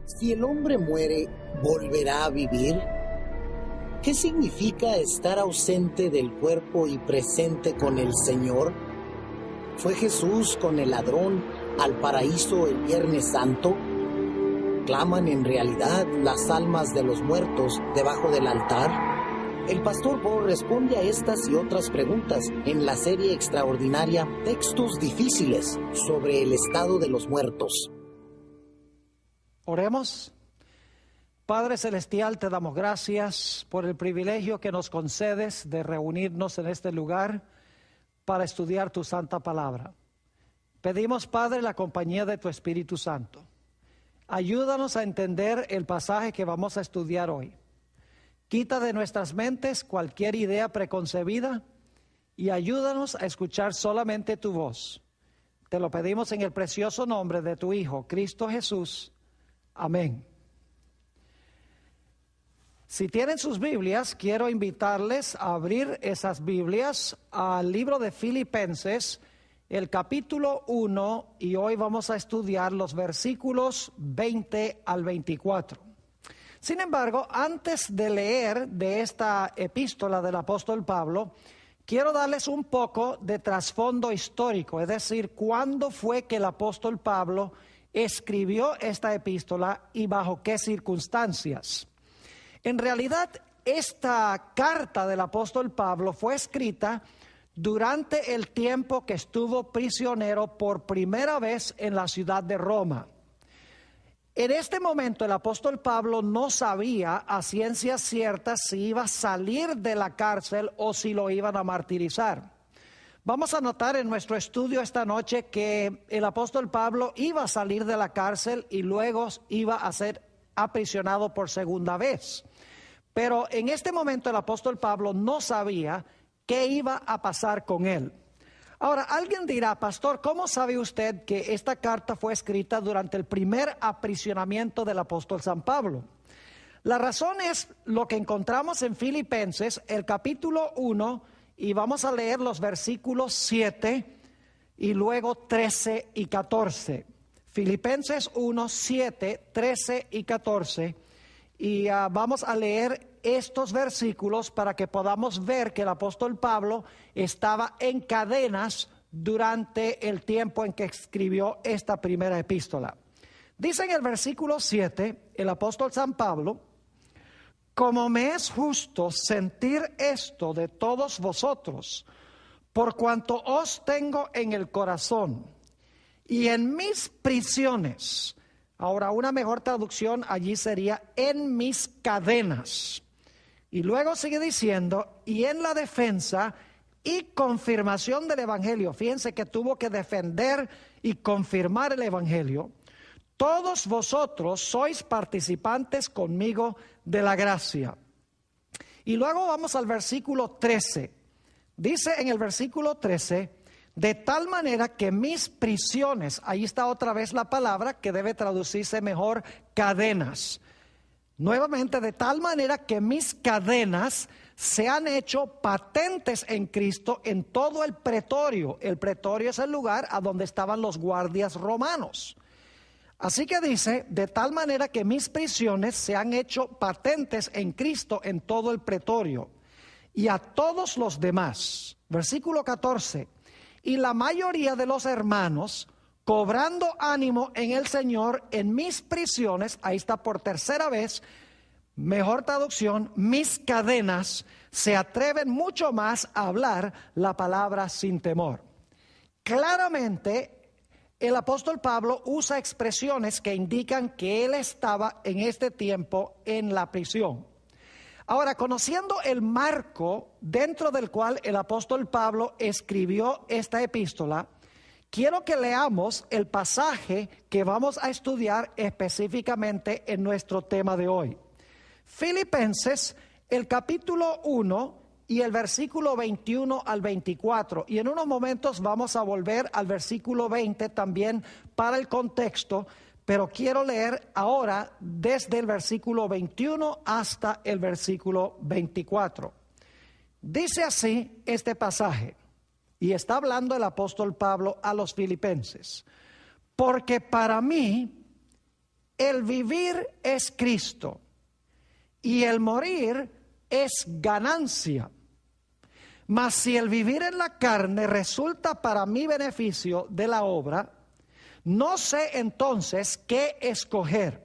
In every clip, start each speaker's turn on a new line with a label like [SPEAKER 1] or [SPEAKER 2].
[SPEAKER 1] Si el hombre muere, ¿volverá a vivir? ¿Qué significa estar ausente del cuerpo y presente con el Señor? ¿Fue Jesús con el ladrón al paraíso el Viernes Santo? ¿Claman en realidad las almas de los muertos debajo del altar? El pastor Bo responde a estas y otras preguntas en la serie extraordinaria Textos Difíciles sobre el estado de los muertos.
[SPEAKER 2] Oremos. Padre Celestial, te damos gracias por el privilegio que nos concedes de reunirnos en este lugar para estudiar tu santa palabra. Pedimos, Padre, la compañía de tu Espíritu Santo. Ayúdanos a entender el pasaje que vamos a estudiar hoy. Quita de nuestras mentes cualquier idea preconcebida y ayúdanos a escuchar solamente tu voz. Te lo pedimos en el precioso nombre de tu Hijo, Cristo Jesús. Amén. Si tienen sus Biblias, quiero invitarles a abrir esas Biblias al libro de Filipenses, el capítulo 1, y hoy vamos a estudiar los versículos 20 al 24. Sin embargo, antes de leer de esta epístola del apóstol Pablo, quiero darles un poco de trasfondo histórico, es decir, cuándo fue que el apóstol Pablo escribió esta epístola y bajo qué circunstancias. En realidad, esta carta del apóstol Pablo fue escrita durante el tiempo que estuvo prisionero por primera vez en la ciudad de Roma. En este momento el apóstol Pablo no sabía a ciencia cierta si iba a salir de la cárcel o si lo iban a martirizar. Vamos a notar en nuestro estudio esta noche que el apóstol Pablo iba a salir de la cárcel y luego iba a ser aprisionado por segunda vez. Pero en este momento el apóstol Pablo no sabía qué iba a pasar con él. Ahora, alguien dirá, pastor, ¿cómo sabe usted que esta carta fue escrita durante el primer aprisionamiento del apóstol San Pablo? La razón es lo que encontramos en Filipenses, el capítulo 1, y vamos a leer los versículos 7 y luego 13 y 14. Filipenses 1, 7, 13 y 14. Y vamos a leer estos versículos para que podamos ver que el apóstol Pablo estaba en cadenas durante el tiempo en que escribió esta primera epístola. Dice en el versículo 7, el apóstol San Pablo: como me es justo sentir esto de todos vosotros, por cuanto os tengo en el corazón y en mis prisiones. Ahora, una mejor traducción allí sería en mis cadenas. Y luego sigue diciendo, y en la defensa y confirmación del evangelio. Fíjense que tuvo que defender y confirmar el evangelio. Todos vosotros sois participantes conmigo de la gracia. Y luego vamos al versículo 13. Dice en el versículo 13, de tal manera que mis prisiones, ahí está otra vez la palabra que debe traducirse mejor, cadenas. Nuevamente, de tal manera que mis cadenas se han hecho patentes en Cristo en todo el pretorio. El pretorio es el lugar a donde estaban los guardias romanos. Así que dice, de tal manera que mis prisiones se han hecho patentes en Cristo en todo el pretorio. Y a todos los demás, versículo 14, y la mayoría de los hermanos, cobrando ánimo en el Señor en mis prisiones, ahí está por tercera vez, mejor traducción, mis cadenas, se atreven mucho más a hablar la palabra sin temor. Claramente, el apóstol Pablo usa expresiones que indican que él estaba en este tiempo en la prisión. Ahora, conociendo el marco dentro del cual el apóstol Pablo escribió esta epístola, quiero que leamos el pasaje que vamos a estudiar específicamente en nuestro tema de hoy. Filipenses, el capítulo 1 y el versículo 21 al 24. Y en unos momentos vamos a volver al versículo 20 también para el contexto, pero quiero leer ahora desde el versículo 21 hasta el versículo 24. Dice así este pasaje, y está hablando el apóstol Pablo a los filipenses: porque para mí el vivir es Cristo y el morir es ganancia. Mas si el vivir en la carne resulta para mi beneficio de la obra, no sé entonces qué escoger,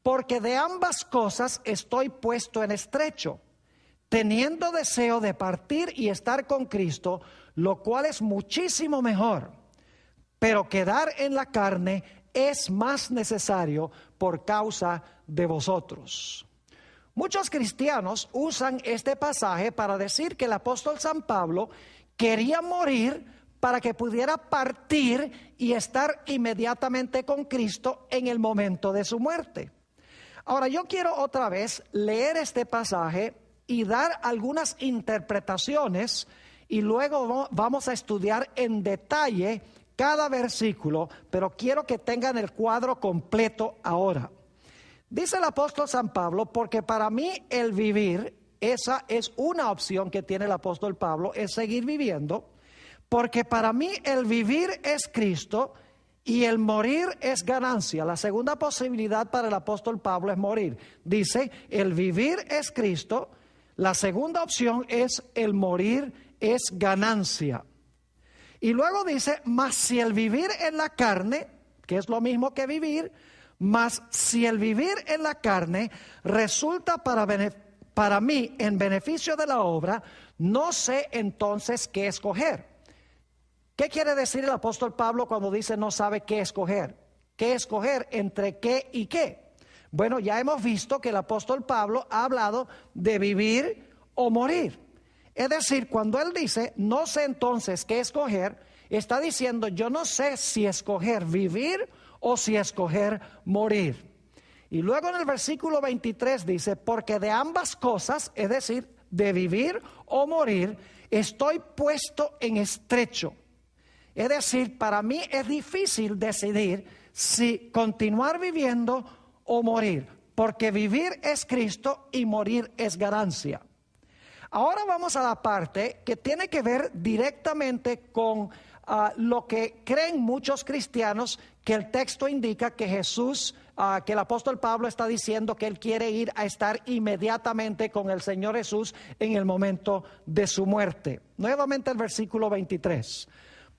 [SPEAKER 2] porque de ambas cosas estoy puesto en estrecho, teniendo deseo de partir y estar con Cristo, lo cual es muchísimo mejor, pero quedar en la carne es más necesario por causa de vosotros. Muchos cristianos usan este pasaje para decir que el apóstol San Pablo quería morir para que pudiera partir y estar inmediatamente con Cristo en el momento de su muerte. Ahora, yo quiero otra vez leer este pasaje y dar algunas interpretaciones y luego vamos a estudiar en detalle cada versículo, pero quiero que tengan el cuadro completo ahora. Dice el apóstol San Pablo, porque para mí el vivir, esa es una opción que tiene el apóstol Pablo, es seguir viviendo, porque para mí el vivir es Cristo y el morir es ganancia. La segunda posibilidad para el apóstol Pablo es morir. Dice, el vivir es Cristo, la segunda opción es el morir es ganancia. Y luego dice, mas si el vivir en la carne, que es lo mismo que vivir, mas si el vivir en la carne resulta para mí en beneficio de la obra, no sé entonces qué escoger. ¿Qué quiere decir el apóstol Pablo cuando dice no sabe qué escoger? ¿Qué escoger entre qué y qué? Bueno, ya hemos visto que el apóstol Pablo ha hablado de vivir o morir. Es decir, cuando él dice no sé entonces qué escoger, está diciendo yo no sé si escoger vivir o si escoger morir. Y luego en el versículo 23 dice, porque de ambas cosas, es decir, de vivir o morir, estoy puesto en estrecho. Es decir, para mí es difícil decidir si continuar viviendo o morir, porque vivir es Cristo y morir es ganancia. Ahora vamos a la parte que tiene que ver directamente con lo que creen muchos cristianos, que el texto indica que Jesús, que el apóstol Pablo está diciendo que él quiere ir a estar inmediatamente con el Señor Jesús en el momento de su muerte. Nuevamente el versículo 23.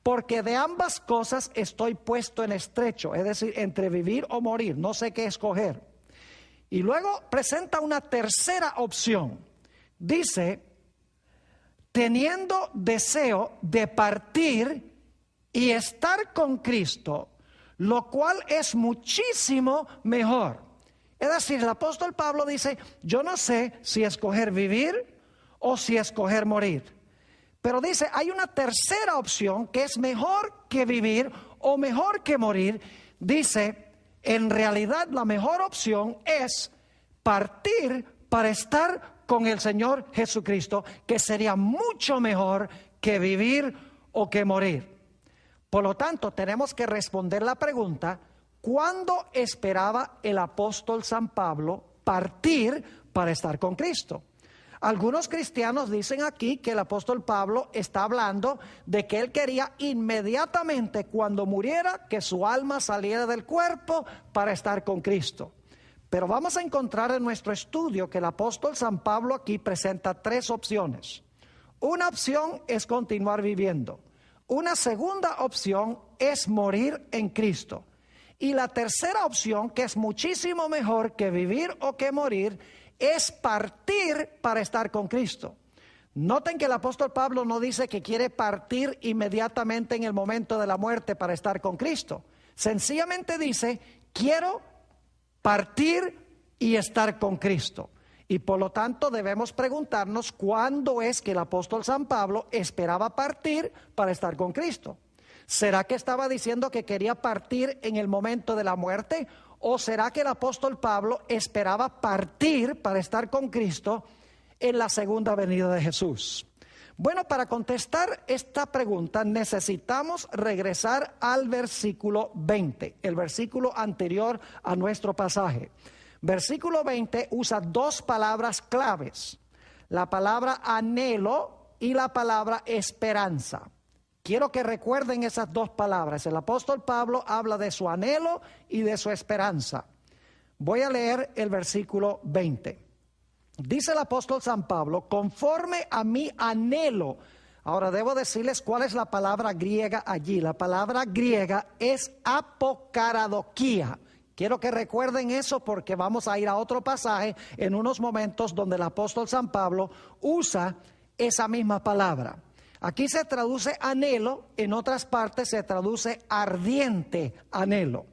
[SPEAKER 2] Porque de ambas cosas estoy puesto en estrecho, es decir, entre vivir o morir, no sé qué escoger. Y luego presenta una tercera opción. Dice, teniendo deseo de partir y estar con Cristo, lo cual es muchísimo mejor. Es decir, el apóstol Pablo dice, yo no sé si escoger vivir o si escoger morir. Pero dice, hay una tercera opción que es mejor que vivir o mejor que morir. Dice, en realidad la mejor opción es partir para estar con el Señor Jesucristo, que sería mucho mejor que vivir o que morir. Por lo tanto, tenemos que responder la pregunta, ¿cuándo esperaba el apóstol San Pablo partir para estar con Cristo? Algunos cristianos dicen aquí que el apóstol Pablo está hablando de que él quería inmediatamente cuando muriera que su alma saliera del cuerpo para estar con Cristo. Pero vamos a encontrar en nuestro estudio que el apóstol San Pablo aquí presenta tres opciones. Una opción es continuar viviendo. Una segunda opción es morir en Cristo. Y la tercera opción, que es muchísimo mejor que vivir o que morir, es partir para estar con Cristo. Noten que el apóstol Pablo no dice que quiere partir inmediatamente en el momento de la muerte para estar con Cristo. Sencillamente dice, quiero partir y estar con Cristo. Y por lo tanto debemos preguntarnos cuándo es que el apóstol San Pablo esperaba partir para estar con Cristo. ¿Será que estaba diciendo que quería partir en el momento de la muerte? ¿O será que el apóstol Pablo esperaba partir para estar con Cristo en la segunda venida de Jesús? Bueno, para contestar esta pregunta necesitamos regresar al versículo 20, el versículo anterior a nuestro pasaje. Versículo 20 usa dos palabras claves, la palabra anhelo y la palabra esperanza. Quiero que recuerden esas dos palabras. El apóstol Pablo habla de su anhelo y de su esperanza. Voy a leer el versículo 20. Dice el apóstol San Pablo, conforme a mi anhelo. Ahora debo decirles cuál es la palabra griega allí. La palabra griega es apokaradokia. Quiero que recuerden eso porque vamos a ir a otro pasaje en unos momentos donde el apóstol San Pablo usa esa misma palabra. Aquí se traduce anhelo, en otras partes se traduce ardiente anhelo.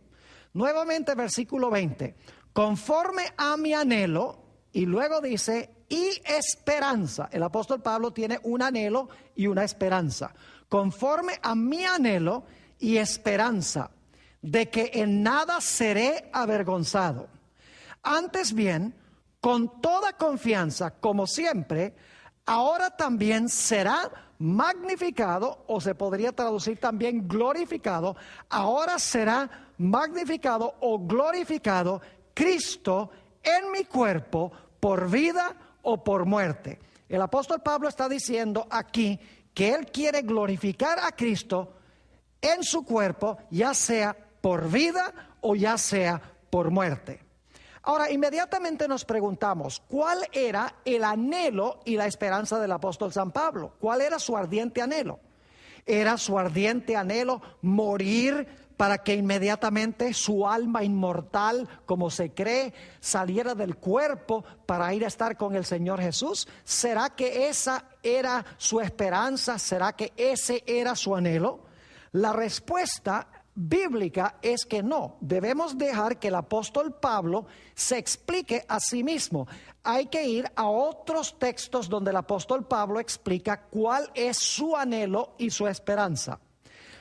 [SPEAKER 2] Nuevamente versículo 20, conforme a mi anhelo, y luego dice, y esperanza. El apóstol Pablo tiene un anhelo y una esperanza. Conforme a mi anhelo y esperanza, de que en nada seré avergonzado. Antes bien, con toda confianza, como siempre, ahora también será magnificado, o se podría traducir también glorificado, ahora será magnificado o glorificado Cristo en mi cuerpo por vida o por muerte. El apóstol Pablo está diciendo aquí que él quiere glorificar a Cristo en su cuerpo, ya sea por vida o ya sea por muerte. Ahora, inmediatamente nos preguntamos, ¿cuál era el anhelo y la esperanza del apóstol San Pablo? ¿Cuál era su ardiente anhelo? ¿Era su ardiente anhelo morir para que inmediatamente su alma inmortal, como se cree, saliera del cuerpo para ir a estar con el Señor Jesús? ¿Será que esa era su esperanza? ¿Será que ese era su anhelo? La respuesta bíblica es que no. Debemos dejar que el apóstol Pablo se explique a sí mismo. Hay que ir a otros textos donde el apóstol Pablo explica cuál es su anhelo y su esperanza.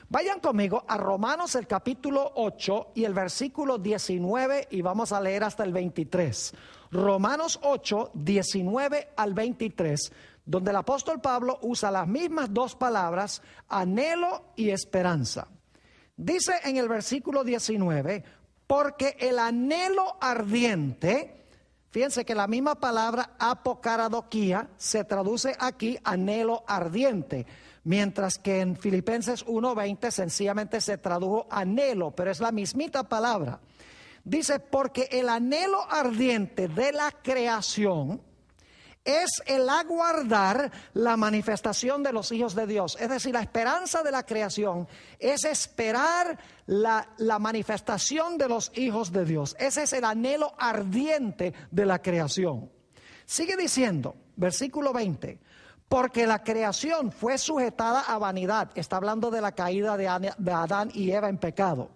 [SPEAKER 2] Vayan conmigo a Romanos el capítulo 8 y el versículo 19 y vamos a leer hasta el 23. Romanos 8, 19 al 23, donde el apóstol Pablo usa las mismas dos palabras, anhelo y esperanza. Dice en el versículo 19, porque el anhelo ardiente, fíjense que la misma palabra apokaradokia se traduce aquí anhelo ardiente, mientras que en Filipenses 1:20 sencillamente se tradujo anhelo, pero es la mismita palabra. Dice, porque el anhelo ardiente de la creación es el aguardar la manifestación de los hijos de Dios. Es decir, la esperanza de la creación es esperar la manifestación de los hijos de Dios. Ese es el anhelo ardiente de la creación. Sigue diciendo, versículo 20, porque la creación fue sujetada a vanidad. Está hablando de la caída de Adán y Eva en pecado.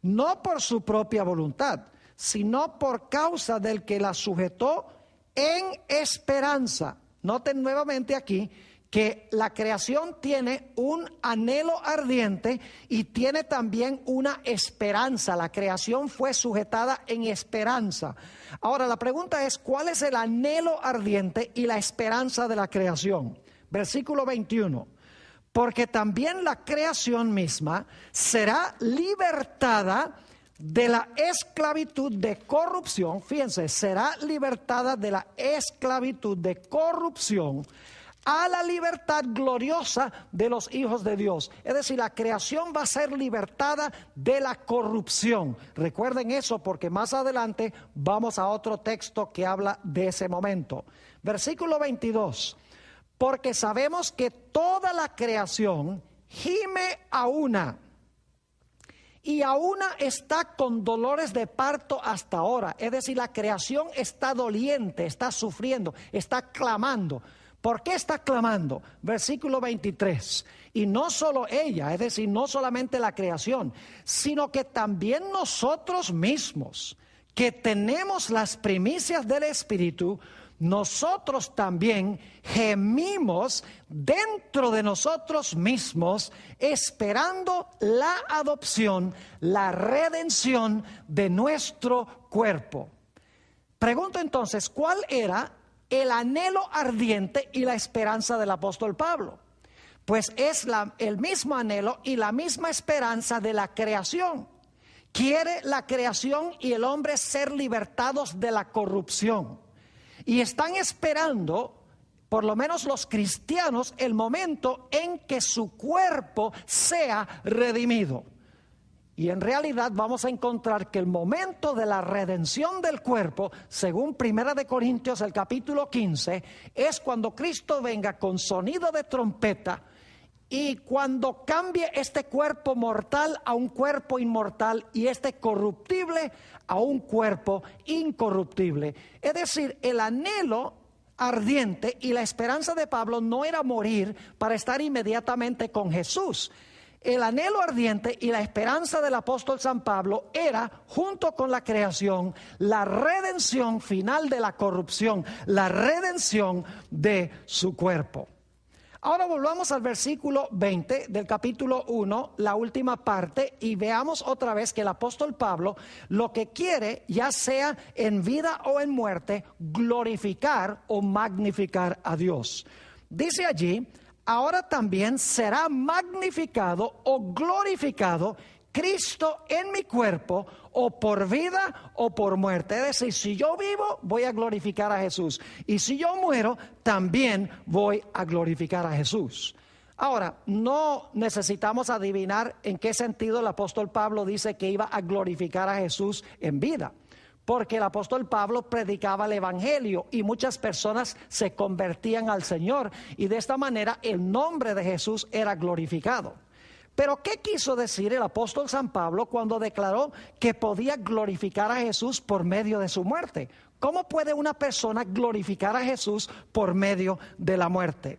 [SPEAKER 2] No por su propia voluntad, sino por causa del que la sujetó en esperanza. Noten nuevamente aquí que la creación tiene un anhelo ardiente y tiene también una esperanza. La creación fue sujetada en esperanza. Ahora la pregunta es, ¿cuál es el anhelo ardiente y la esperanza de la creación? Versículo 21. Porque también la creación misma será libertada de la esclavitud de corrupción, fíjense, será libertada de la esclavitud de corrupción a la libertad gloriosa de los hijos de Dios. Es decir, la creación va a ser libertada de la corrupción. Recuerden eso porque más adelante vamos a otro texto que habla de ese momento. Versículo 22. Porque sabemos que toda la creación gime a una, y a una está con dolores de parto hasta ahora. Es decir, la creación está doliente, está sufriendo, está clamando. ¿Por qué está clamando? Versículo 23. Y no solo ella, es decir, no solamente la creación, sino que también nosotros mismos, que tenemos las primicias del Espíritu, nosotros también gemimos dentro de nosotros mismos, esperando la adopción, la redención de nuestro cuerpo. Pregunto entonces, ¿cuál era el anhelo ardiente y la esperanza del apóstol Pablo? Pues es el mismo anhelo y la misma esperanza de la creación. Quiere la creación y el hombre ser libertados de la corrupción. Y están esperando por lo menos los cristianos, el momento en que su cuerpo sea redimido. Y en realidad vamos a encontrar que el momento de la redención del cuerpo, según 1 Corintios el capítulo 15, es cuando Cristo venga con sonido de trompeta y cuando cambie este cuerpo mortal a un cuerpo inmortal y este corruptible a un cuerpo incorruptible. Es decir, el anhelo ardiente y la esperanza de Pablo no era morir para estar inmediatamente con Jesús. El anhelo ardiente y la esperanza del apóstol San Pablo era, junto con la creación, la redención final de la corrupción, la redención de su cuerpo. Ahora volvamos al versículo 20 del capítulo 1, la última parte, y veamos otra vez que el apóstol Pablo lo que quiere, ya sea en vida o en muerte, glorificar o magnificar a Dios. Dice allí: ahora también será magnificado o glorificado Cristo en mi cuerpo, o por vida o por muerte. Es decir, si yo vivo, voy a glorificar a Jesús. Y si yo muero, también voy a glorificar a Jesús. Ahora, no necesitamos adivinar en qué sentido el apóstol Pablo dice que iba a glorificar a Jesús en vida. Porque el apóstol Pablo predicaba el evangelio y muchas personas se convertían al Señor. Y de esta manera el nombre de Jesús era glorificado. Pero ¿qué quiso decir el apóstol San Pablo cuando declaró que podía glorificar a Jesús por medio de su muerte? ¿Cómo puede una persona glorificar a Jesús por medio de la muerte?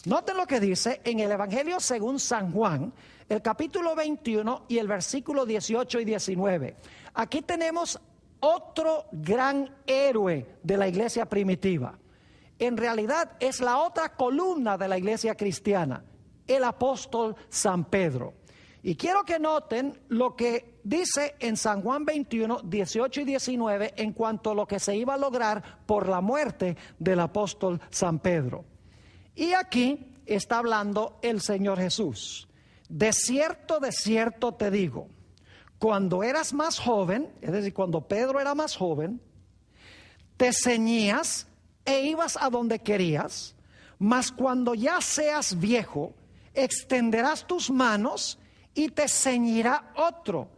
[SPEAKER 2] Noten lo que dice en el Evangelio según San Juan, el capítulo 21 y el versículo 18 y 19. Aquí tenemos otro gran héroe de la iglesia primitiva. En realidad es la otra columna de la iglesia cristiana, el apóstol San Pedro. Y quiero que noten lo que dice en San Juan 21, 18 y 19 en cuanto a lo que se iba a lograr por la muerte del apóstol San Pedro. Y aquí está hablando el Señor Jesús. De cierto te digo, cuando eras más joven, es decir, cuando Pedro era más joven, te ceñías e ibas a donde querías, mas cuando ya seas viejo, extenderás tus manos y te ceñirá otro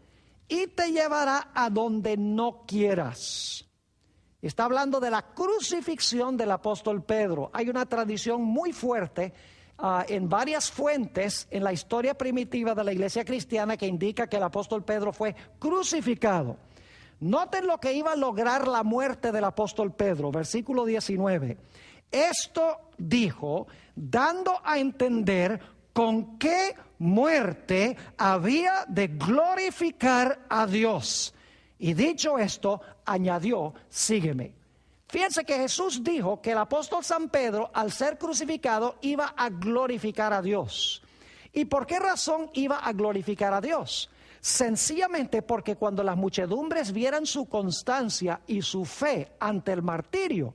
[SPEAKER 2] y te llevará a donde no quieras. Está hablando de la crucifixión del apóstol Pedro. Hay una tradición muy fuerte en varias fuentes en la historia primitiva de la iglesia cristiana que indica que el apóstol Pedro fue crucificado. Noten lo que iba a lograr la muerte del apóstol Pedro, versículo 19. Esto dijo, dando a entender con qué muerte había de glorificar a Dios. Y dicho esto, añadió, sígueme. Fíjense que Jesús dijo que el apóstol San Pedro, al ser crucificado, iba a glorificar a Dios. ¿Y por qué razón iba a glorificar a Dios? Sencillamente porque cuando las muchedumbres vieran su constancia y su fe ante el martirio,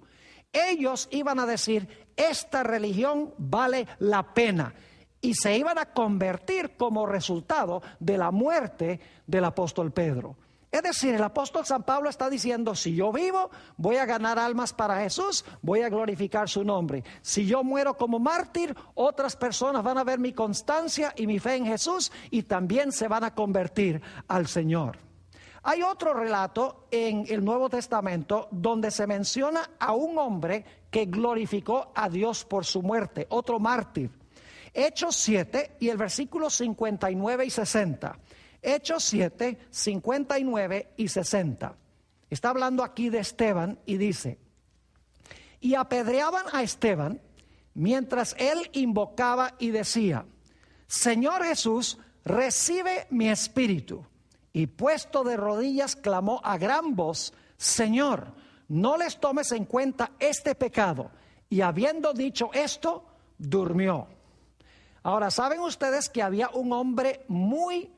[SPEAKER 2] ellos iban a decir, esta religión vale la pena. Y se iban a convertir como resultado de la muerte del apóstol Pedro. Es decir, el apóstol San Pablo está diciendo, si yo vivo, voy a ganar almas para Jesús, voy a glorificar su nombre. Si yo muero como mártir, otras personas van a ver mi constancia y mi fe en Jesús y también se van a convertir al Señor. Hay otro relato en el Nuevo Testamento donde se menciona a un hombre que glorificó a Dios por su muerte, otro mártir. Hechos 7 y el versículo 59 y 60. Hechos 7, 59 y 60. Está hablando aquí de Esteban y dice, y apedreaban a Esteban mientras él invocaba y decía, Señor Jesús, recibe mi espíritu. Y puesto de rodillas clamó a gran voz, Señor, no les tomes en cuenta este pecado. Y habiendo dicho esto, durmió. Ahora, ¿saben ustedes que había un hombre muy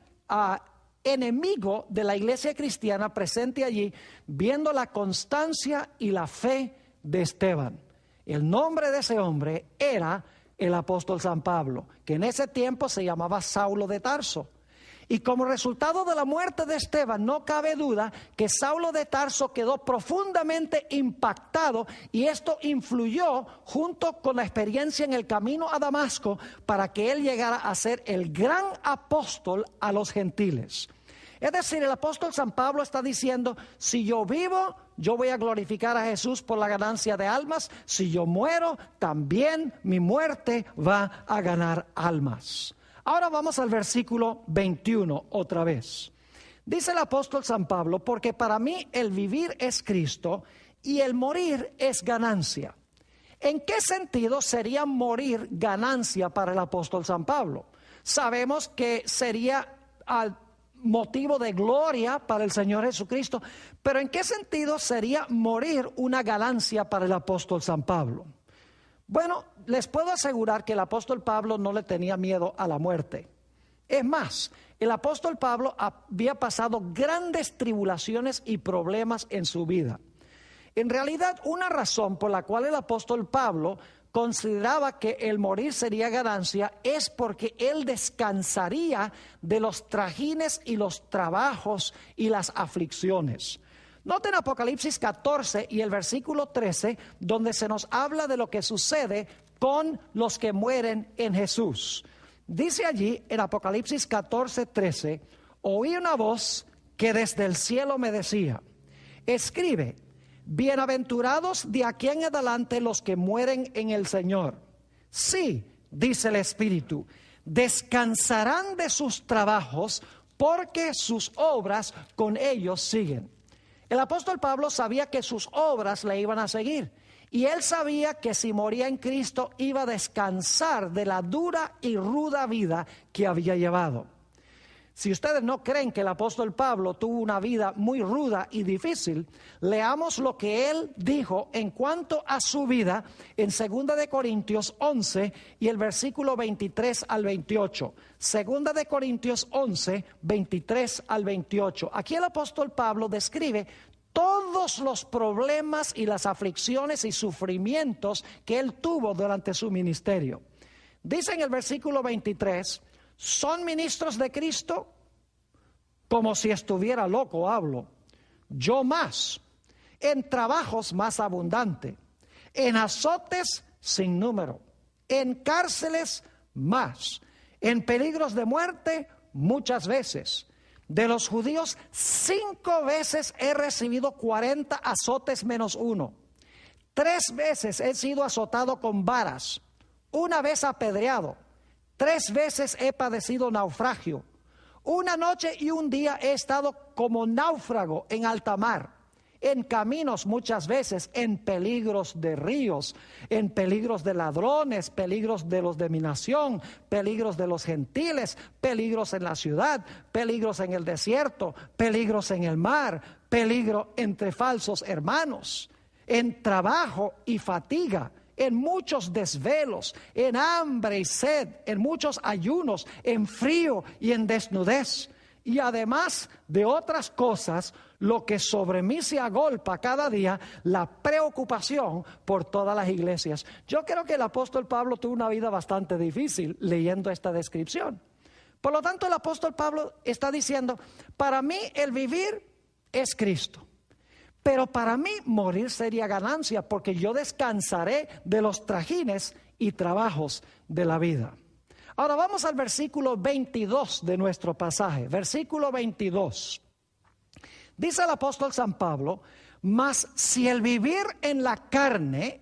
[SPEAKER 2] enemigo de la iglesia cristiana presente allí, viendo la constancia y la fe de Esteban? El nombre de ese hombre era el apóstol San Pablo, que en ese tiempo se llamaba Saulo de Tarso. Y como resultado de la muerte de Esteban, no cabe duda que Saulo de Tarso quedó profundamente impactado, y esto influyó junto con la experiencia en el camino a Damasco para que él llegara a ser el gran apóstol a los gentiles. Es decir, el apóstol San Pablo está diciendo: si yo vivo, yo voy a glorificar a Jesús por la ganancia de almas. Si yo muero, también mi muerte va a ganar almas. Ahora vamos al versículo 21 otra vez. Dice el apóstol San Pablo: porque para mí el vivir es Cristo y el morir es ganancia. ¿En qué sentido sería morir ganancia para el apóstol San Pablo? Sabemos que sería motivo de gloria para el Señor Jesucristo, pero ¿en qué sentido sería morir una ganancia para el apóstol San Pablo? Bueno, les puedo asegurar que el apóstol Pablo no le tenía miedo a la muerte. Es más, el apóstol Pablo había pasado grandes tribulaciones y problemas en su vida. En realidad, una razón por la cual el apóstol Pablo consideraba que el morir sería ganancia es porque él descansaría de los trajines y los trabajos y las aflicciones. Noten Apocalipsis 14 y el versículo 13, donde se nos habla de lo que sucede con los que mueren en Jesús. Dice allí en Apocalipsis 14, 13: oí una voz que desde el cielo me decía: escribe, bienaventurados de aquí en adelante los que mueren en el Señor. Sí, dice el Espíritu, descansarán de sus trabajos, porque sus obras con ellos siguen. El apóstol Pablo sabía que sus obras le iban a seguir, y él sabía que si moría en Cristo iba a descansar de la dura y ruda vida que había llevado. Si ustedes no creen que el apóstol Pablo tuvo una vida muy ruda y difícil, leamos lo que él dijo en cuanto a su vida en 2 de Corintios 11 y el versículo 23 al 28. 2 de Corintios 11, 23 al 28. Aquí el apóstol Pablo describe todos los problemas y las aflicciones y sufrimientos que él tuvo durante su ministerio. Dice en el versículo 23: ¿son ministros de Cristo? Como si estuviera loco hablo. Yo más, en trabajos más abundante, en azotes sin número, en cárceles más, en peligros de muerte muchas veces. De los judíos 5 veces he recibido 40 azotes menos 1. 3 veces he sido azotado con varas, 1 vez apedreado. 3 veces he padecido naufragio. 1 noche y 1 día he estado como náufrago en alta mar, en caminos muchas veces, en peligros de ríos, en peligros de ladrones, peligros de los de mi nación, peligros de los gentiles, peligros en la ciudad, peligros en el desierto, peligros en el mar, peligro entre falsos hermanos, en trabajo y fatiga, en muchos desvelos, en hambre y sed, en muchos ayunos, en frío y en desnudez. Y además de otras cosas, lo que sobre mí se agolpa cada día, la preocupación por todas las iglesias. Yo creo que el apóstol Pablo tuvo una vida bastante difícil leyendo esta descripción. Por lo tanto, el apóstol Pablo está diciendo: para mí el vivir es Cristo. Pero para mí morir sería ganancia, porque yo descansaré de los trajines y trabajos de la vida. Ahora vamos al versículo 22 de nuestro pasaje. Versículo 22. Dice el apóstol San Pablo: mas si el vivir en la carne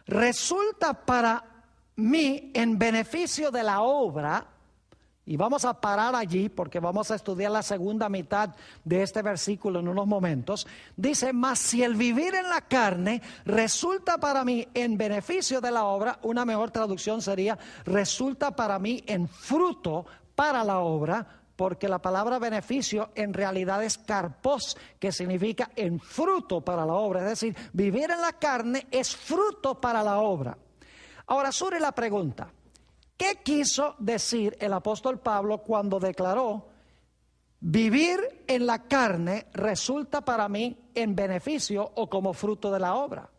[SPEAKER 2] resulta para mí en beneficio de la obra. Y vamos a parar allí porque vamos a estudiar la segunda mitad de este versículo en unos momentos. Dice: mas si el vivir en la carne resulta para mí en beneficio de la obra, una mejor traducción sería: resulta para mí en fruto para la obra, porque la palabra beneficio en realidad es karpos, que significa en fruto para la obra. Es decir, vivir en la carne es fruto para la obra. Ahora surge la pregunta: ¿qué quiso decir el apóstol Pablo cuando declaró: vivir en la carne resulta para mí en beneficio o como fruto de la obra?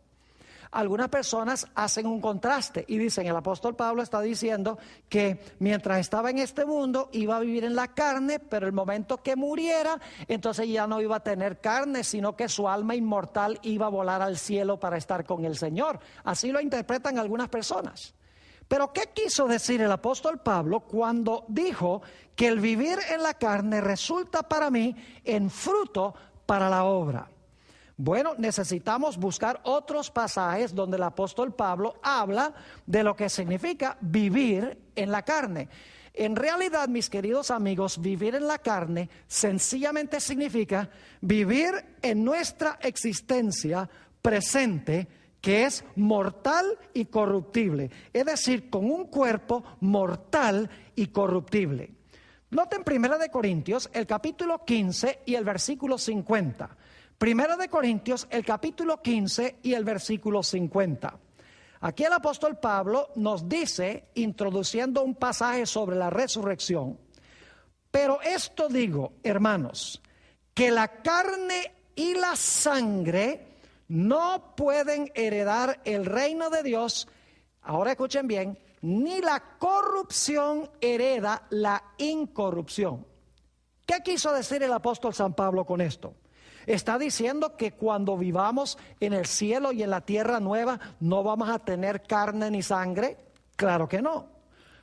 [SPEAKER 2] algunas personas hacen un contraste y dicen, el apóstol Pablo está diciendo que mientras estaba en este mundo iba a vivir en la carne, pero el momento que muriera, entonces ya no iba a tener carne, sino que su alma inmortal iba a volar al cielo para estar con el Señor. Así lo interpretan algunas personas. Pero ¿qué quiso decir el apóstol Pablo cuando dijo que el vivir en la carne resulta para mí en fruto para la obra? Bueno, necesitamos buscar otros pasajes donde el apóstol Pablo habla de lo que significa vivir en la carne. En realidad, mis queridos amigos, vivir en la carne sencillamente significa vivir en nuestra existencia presente, que es mortal y corruptible, es decir, con un cuerpo mortal y corruptible. Noten 1 Corintios, el capítulo 15 y el versículo 50. 1 Corintios, el capítulo 15 y el versículo 50. Aquí el apóstol Pablo nos dice, introduciendo un pasaje sobre la resurrección, pero esto digo, hermanos, que la carne y la sangre no pueden heredar el reino de Dios. Ahora escuchen bien, ni la corrupción hereda la incorrupción. ¿Qué quiso decir el apóstol San Pablo con esto? ¿Está diciendo que cuando vivamos en el cielo y en la tierra nueva no vamos a tener carne ni sangre? Claro que no.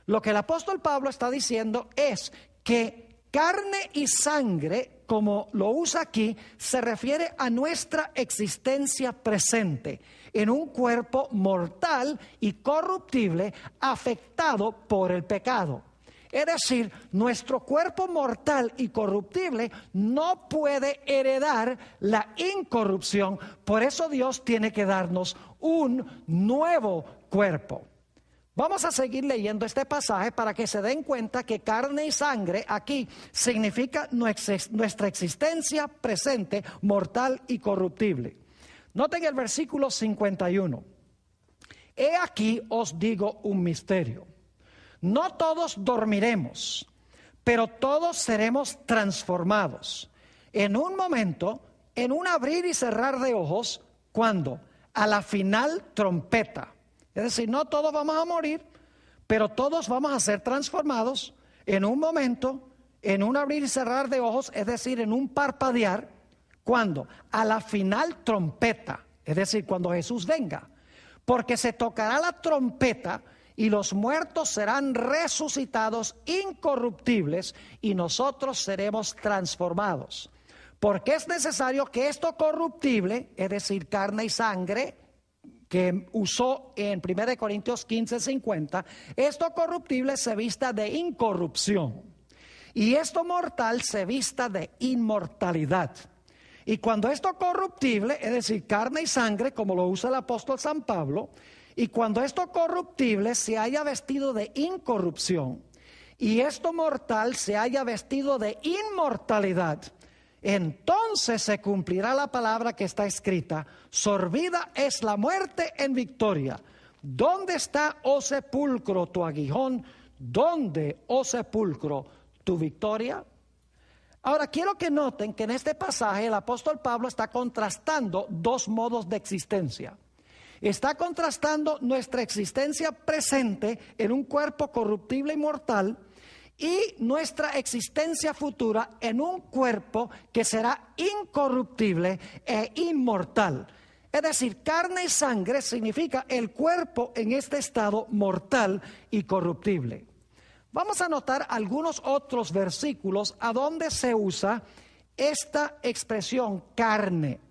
[SPEAKER 2] Lo que el apóstol Pablo está diciendo es que carne y sangre, como lo usa aquí, se refiere a nuestra existencia presente en un cuerpo mortal y corruptible afectado por el pecado. Es decir, nuestro cuerpo mortal y corruptible no puede heredar la incorrupción. Por eso Dios tiene que darnos un nuevo cuerpo. Vamos a seguir leyendo este pasaje para que se den cuenta que carne y sangre aquí significa nuestra existencia presente, mortal y corruptible. Noten el versículo 51. He aquí os digo un misterio. No todos dormiremos, pero todos seremos transformados. En un momento, en un abrir y cerrar de ojos, ¿cuándo? A la final trompeta. Es decir, no todos vamos a morir, pero todos vamos a ser transformados en un momento, en un abrir y cerrar de ojos, es decir, en un parpadear. ¿Cuándo? A la final trompeta, es decir, cuando Jesús venga. Porque se tocará la trompeta y los muertos serán resucitados incorruptibles y nosotros seremos transformados. Porque es necesario que esto corruptible, es decir, carne y sangre, que usó en 1 Corintios 15:50, esto corruptible se vista de incorrupción y esto mortal se vista de inmortalidad. Y cuando esto corruptible, es decir, carne y sangre, como lo usa el apóstol San Pablo, y cuando esto corruptible se haya vestido de incorrupción y esto mortal se haya vestido de inmortalidad, entonces se cumplirá la palabra que está escrita: sorbida es la muerte en victoria. ¿Dónde está, oh sepulcro, tu aguijón? ¿Dónde, oh sepulcro, tu victoria? Ahora quiero que noten que en este pasaje el apóstol Pablo está contrastando dos modos de existencia. Está contrastando nuestra existencia presente en un cuerpo corruptible y mortal y nuestra existencia futura en un cuerpo que será incorruptible e inmortal. Es decir, carne y sangre significa el cuerpo en este estado mortal y corruptible. Vamos a notar algunos otros versículos a donde se usa esta expresión carne.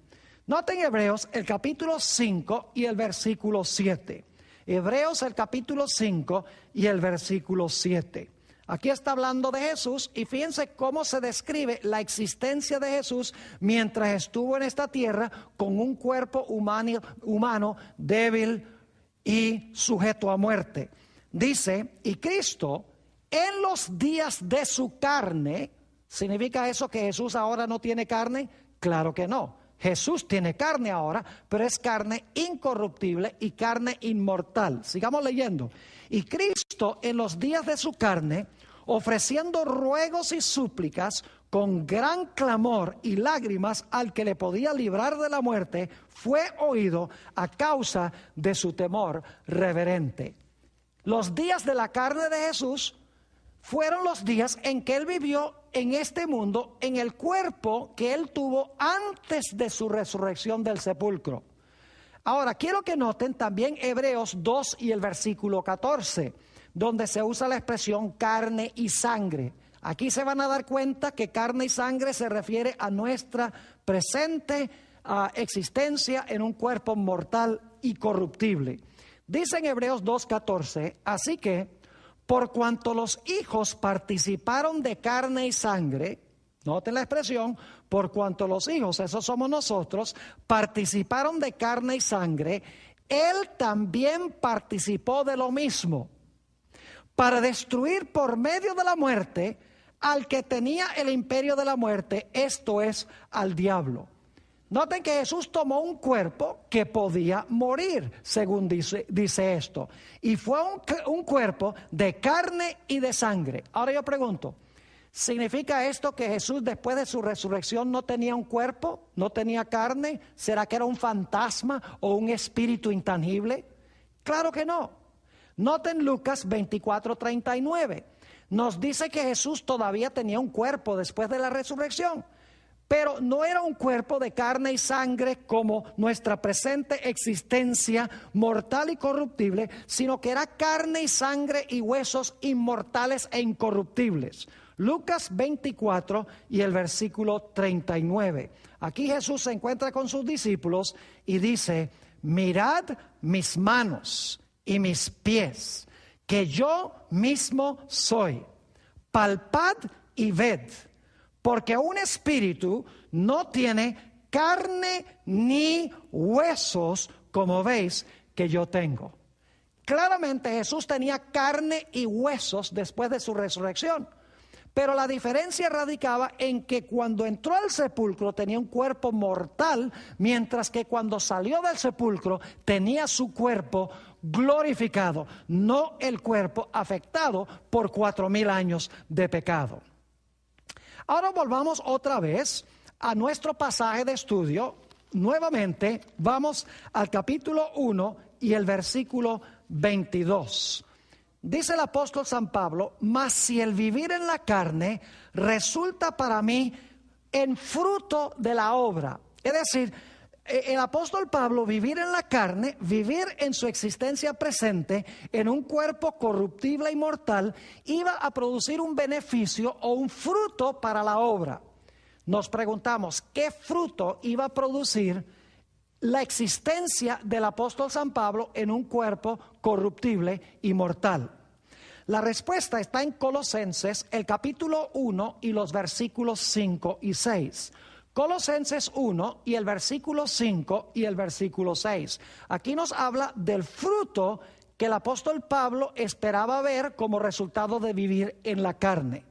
[SPEAKER 2] Noten Hebreos el capítulo 5 y el versículo 7. Hebreos el capítulo 5 y el versículo 7. Aquí está hablando de Jesús y fíjense cómo se describe la existencia de Jesús mientras estuvo en esta tierra con un cuerpo humano débil y sujeto a muerte. Dice, y Cristo en los días de su carne, ¿significa eso que Jesús ahora no tiene carne? Claro que no. Jesús tiene carne ahora, pero es carne incorruptible y carne inmortal. Sigamos leyendo. Y Cristo en los días de su carne, ofreciendo ruegos y súplicas con gran clamor y lágrimas al que le podía librar de la muerte, fue oído a causa de su temor reverente. Los días de la carne de Jesús fueron los días en que Él vivió en este mundo, en el cuerpo que Él tuvo antes de su resurrección del sepulcro. Ahora, quiero que noten también Hebreos 2 y el versículo 14, donde se usa la expresión carne y sangre. Aquí se van a dar cuenta que carne y sangre se refiere a nuestra presente existencia en un cuerpo mortal y corruptible. Dice en Hebreos 2:14, así que por cuanto los hijos participaron de carne y sangre, noten la expresión, por cuanto los hijos, esos somos nosotros, participaron de carne y sangre, Él también participó de lo mismo, para destruir por medio de la muerte al que tenía el imperio de la muerte, esto es, al diablo. Noten que Jesús tomó un cuerpo que podía morir, según dice esto, y fue un cuerpo de carne y de sangre. Ahora yo pregunto, ¿significa esto que Jesús después de su resurrección no tenía un cuerpo, no tenía carne? ¿Será que era un fantasma o un espíritu intangible? Claro que no. Noten Lucas 24:39. Nos dice que Jesús todavía tenía un cuerpo después de la resurrección, pero no era un cuerpo de carne y sangre como nuestra presente existencia mortal y corruptible, sino que era carne y sangre y huesos inmortales e incorruptibles. Lucas 24 y el versículo 39. Aquí Jesús se encuentra con sus discípulos y dice, mirad mis manos y mis pies, que yo mismo soy. Palpad y ved, porque un espíritu no tiene carne ni huesos, como veis que yo tengo. Claramente Jesús tenía carne y huesos después de su resurrección, pero la diferencia radicaba en que cuando entró al sepulcro tenía un cuerpo mortal, mientras que cuando salió del sepulcro tenía su cuerpo glorificado, no el cuerpo afectado por 4000 años de pecado. Ahora volvamos otra vez a nuestro pasaje de estudio. Nuevamente vamos al capítulo 1 y el versículo 22. Dice el apóstol San Pablo, mas si el vivir en la carne resulta para mí en fruto de la obra. Es decir, el apóstol Pablo, vivir en la carne, vivir en su existencia presente, en un cuerpo corruptible y mortal, iba a producir un beneficio o un fruto para la obra. Nos preguntamos, ¿qué fruto iba a producir la existencia del apóstol San Pablo en un cuerpo corruptible y mortal? La respuesta está en Colosenses, el capítulo 1 y los versículos 5 y 6. Colosenses 1 y el versículo 5 y el versículo 6. Aquí nos habla del fruto que el apóstol Pablo esperaba ver como resultado de vivir en la carne.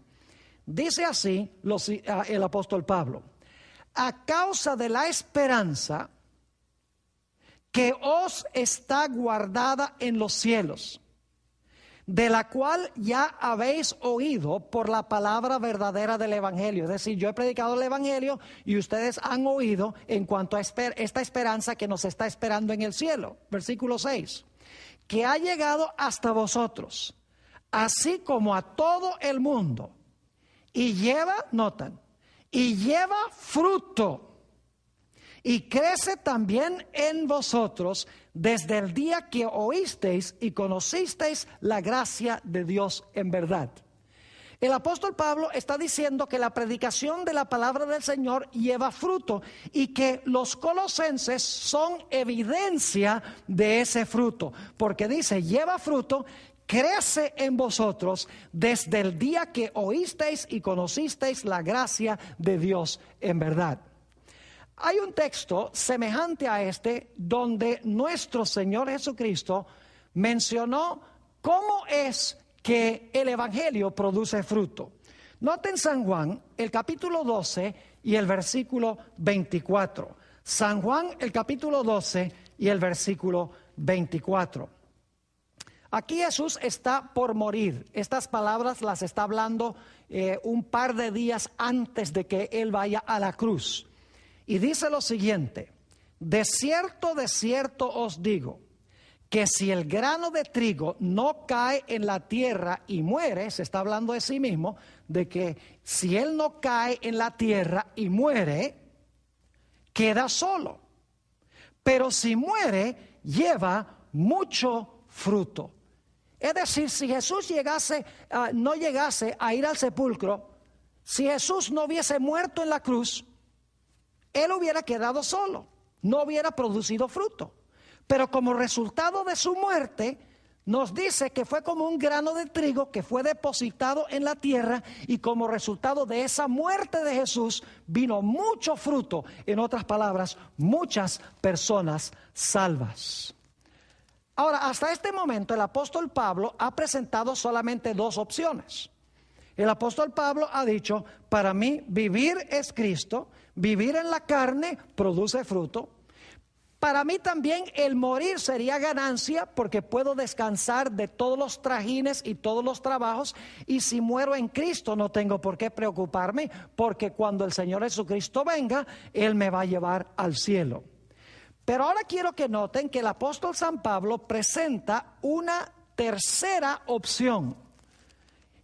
[SPEAKER 2] Dice así el apóstol Pablo, a causa de la esperanza que os está guardada en los cielos, de la cual ya habéis oído por la palabra verdadera del Evangelio. Es decir, yo he predicado el Evangelio y ustedes han oído en cuanto a esta esperanza que nos está esperando en el cielo. Versículo 6, que ha llegado hasta vosotros, así como a todo el mundo, y lleva, notan, y lleva fruto, y crece también en vosotros desde el día que oísteis y conocisteis la gracia de Dios en verdad. El apóstol Pablo está diciendo que la predicación de la palabra del Señor lleva fruto y que los colosenses son evidencia de ese fruto, porque dice, lleva fruto, crece en vosotros desde el día que oísteis y conocisteis la gracia de Dios en verdad. Hay un texto semejante a este donde nuestro Señor Jesucristo mencionó cómo es que el Evangelio produce fruto. Noten San Juan, el capítulo 12 y el versículo 24. San Juan, el capítulo 12 y el versículo 24. Aquí Jesús está por morir. Estas palabras las está hablando un par de días antes de que Él vaya a la cruz. Y dice lo siguiente: de cierto os digo, que si el grano de trigo no cae en la tierra y muere, se está hablando de sí mismo, de que si él no cae en la tierra y muere, queda solo. Pero si muere, lleva mucho fruto. Es decir, si Jesús no llegase a ir al sepulcro, si Jesús no hubiese muerto en la cruz, él hubiera quedado solo, no hubiera producido fruto. Pero como resultado de su muerte, nos dice que fue como un grano de trigo que fue depositado en la tierra, y como resultado de esa muerte de Jesús vino mucho fruto. En otras palabras, muchas personas salvas. Ahora, hasta este momento el apóstol Pablo ha presentado solamente dos opciones. El apóstol Pablo ha dicho: para mí vivir es Cristo, vivir en la carne produce fruto. Para mí también el morir sería ganancia, porque puedo descansar de todos los trajines y todos los trabajos, y si muero en Cristo no tengo por qué preocuparme, porque cuando el Señor Jesucristo venga, Él me va a llevar al cielo. Pero ahora quiero que noten que el apóstol San Pablo presenta una tercera opción,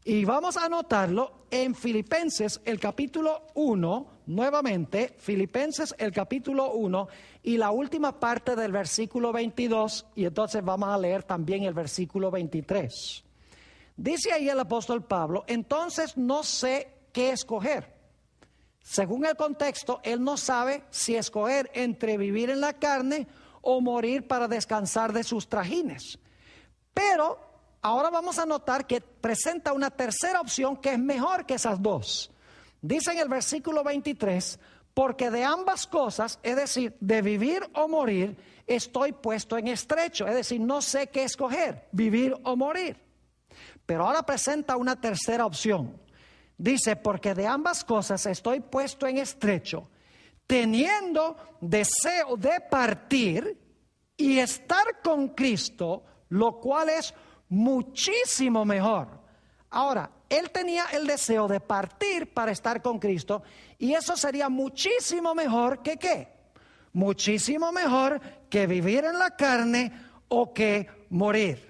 [SPEAKER 2] y vamos a anotarlo en Filipenses el capítulo 1, nuevamente, Filipenses el capítulo 1 y la última parte del versículo 22, y entonces vamos a leer también el versículo 23. Dice ahí el apóstol Pablo: entonces no sé qué escoger. Según el contexto, él no sabe si escoger entre vivir en la carne o morir para descansar de sus trajines. Pero ahora vamos a notar que presenta una tercera opción que es mejor que esas dos. Dice en el versículo 23: porque de ambas cosas, es decir, de vivir o morir, estoy puesto en estrecho. Es decir, no sé qué escoger, vivir o morir. Pero ahora presenta una tercera opción. Dice: porque de ambas cosas estoy puesto en estrecho, teniendo deseo de partir y estar con Cristo, lo cual es muchísimo mejor. Ahora, él tenía el deseo de partir para estar con Cristo, y eso sería muchísimo mejor que ¿qué? Muchísimo mejor que vivir en la carne o que morir.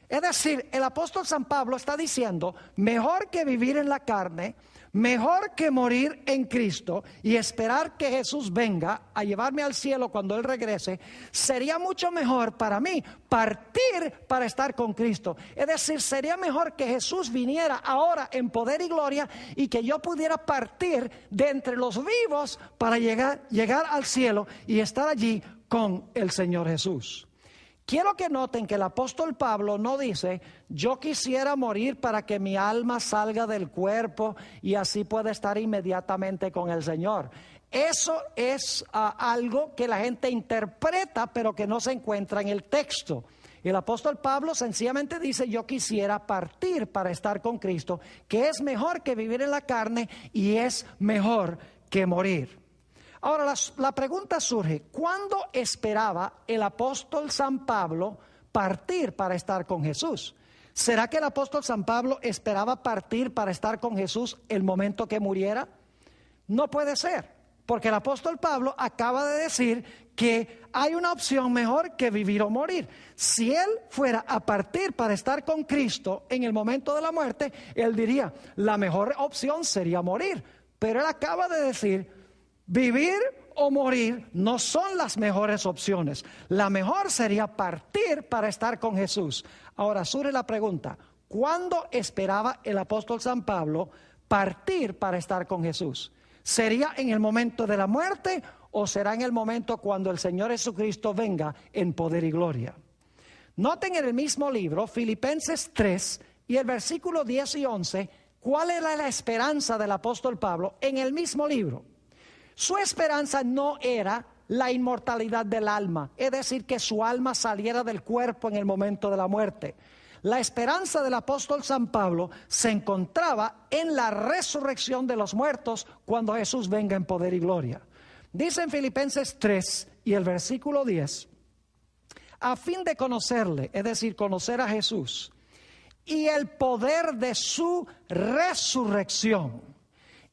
[SPEAKER 2] Es decir, el apóstol San Pablo está diciendo: mejor que vivir en la carne, mejor que morir en Cristo y esperar que Jesús venga a llevarme al cielo cuando Él regrese, sería mucho mejor para mí partir para estar con Cristo. Es decir, sería mejor que Jesús viniera ahora en poder y gloria, y que yo pudiera partir de entre los vivos para llegar al cielo y estar allí con el Señor Jesús. Quiero que noten que el apóstol Pablo no dice: yo quisiera morir para que mi alma salga del cuerpo y así pueda estar inmediatamente con el Señor. Eso es algo que la gente interpreta, pero que no se encuentra en el texto. El apóstol Pablo sencillamente dice: yo quisiera partir para estar con Cristo, que es mejor que vivir en la carne y es mejor que morir. Ahora la pregunta surge: ¿cuándo esperaba el apóstol San Pablo partir para estar con Jesús? ¿Será que el apóstol San Pablo esperaba partir para estar con Jesús el momento que muriera? No puede ser, porque el apóstol Pablo acaba de decir que hay una opción mejor que vivir o morir. Si él fuera a partir para estar con Cristo en el momento de la muerte, él diría: la mejor opción sería morir. Pero él acaba de decir: vivir o morir no son las mejores opciones. La mejor sería partir para estar con Jesús. Ahora surge la pregunta: ¿cuándo esperaba el apóstol San Pablo partir para estar con Jesús? ¿Sería en el momento de la muerte o será en el momento cuando el Señor Jesucristo venga en poder y gloria? Noten en el mismo libro, Filipenses 3 y el versículo 10 y 11, cuál era la esperanza del apóstol Pablo en el mismo libro. Su esperanza no era la inmortalidad del alma, es decir, que su alma saliera del cuerpo en el momento de la muerte. La esperanza del apóstol San Pablo se encontraba en la resurrección de los muertos cuando Jesús venga en poder y gloria. Dice en Filipenses 3 y el versículo 10: a fin de conocerle, es decir, conocer a Jesús, y el poder de su resurrección,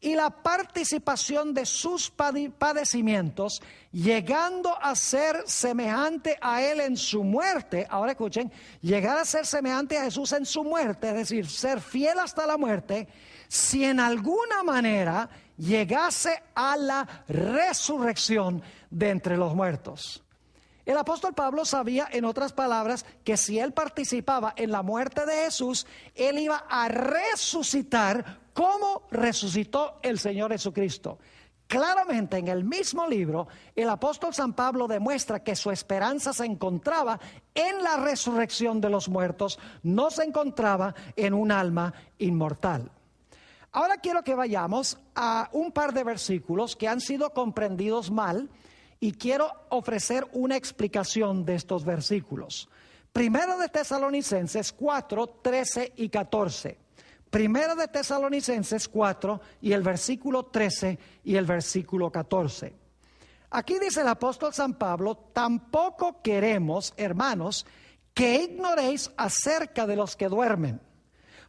[SPEAKER 2] y la participación de sus padecimientos, llegando a ser semejante a él en su muerte. Ahora escuchen, llegar a ser semejante a Jesús en su muerte, es decir, ser fiel hasta la muerte, si en alguna manera llegase a la resurrección de entre los muertos. El apóstol Pablo sabía, en otras palabras, que si él participaba en la muerte de Jesús, él iba a resucitar como resucitó el Señor Jesucristo. Claramente en el mismo libro, el apóstol San Pablo demuestra que su esperanza se encontraba en la resurrección de los muertos, no se encontraba en un alma inmortal. Ahora quiero que vayamos a un par de versículos que han sido comprendidos mal y quiero ofrecer una explicación de estos versículos. Primero de Tesalonicenses 4, 13 y 14. Primero de Tesalonicenses 4 y el versículo 13 y el versículo 14. Aquí dice el apóstol San Pablo: tampoco queremos, hermanos, que ignoréis acerca de los que duermen,